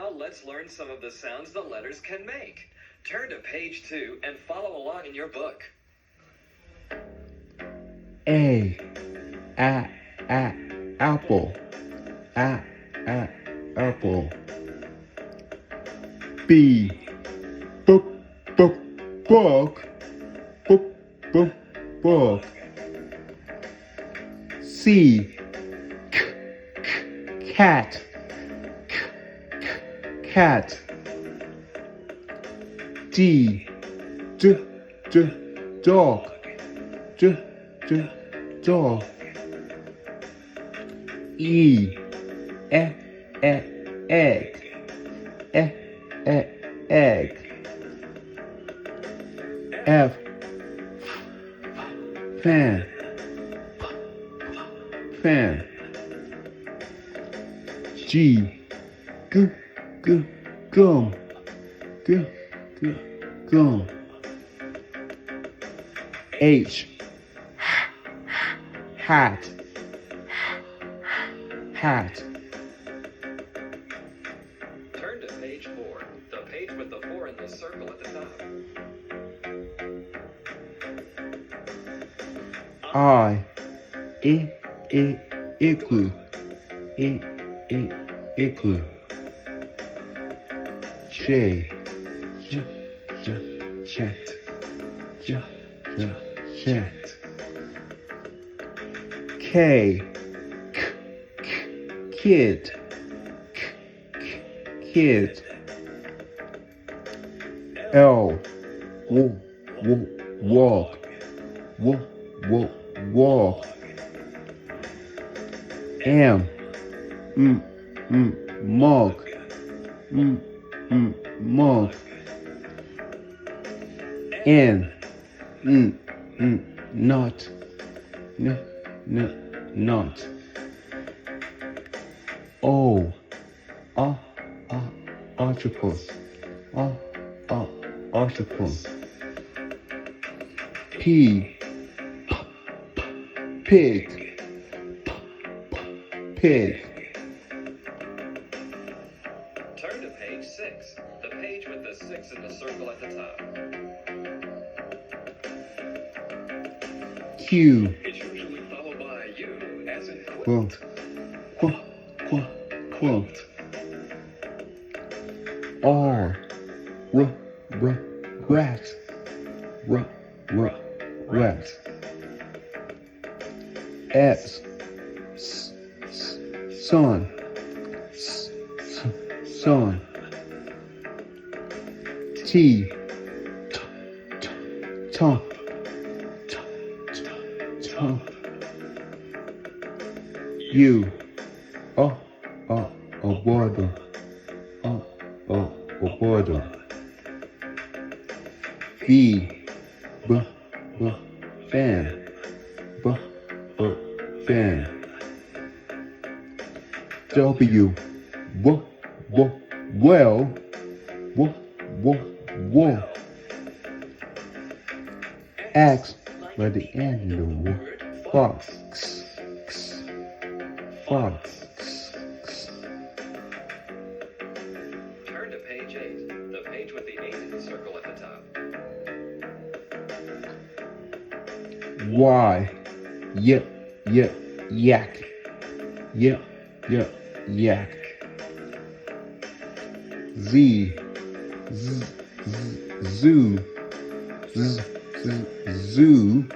Now let's learn some of the sounds the letters can make. Turn to page 2 and follow along in your book. A apple. Apple. B book. Book. C cat. D dog. Dog. E egg. Egg. F fan. G gum. H hat. Turn to page 4, the page with the 4 in the circle at the top. I igloo. J jet. K kid. L walk. M mug. N not. O octopus. P pig. Turn to page 6, the page with the 6 in the circle at the top. Q It's usually followed by U, as in quilt. R rat. S son. T tongue. U border. V fan. W well. X by the end of the word. Fox. Turn to page 8, the page with the 8 in the circle at the top. Y yak. Z zoo.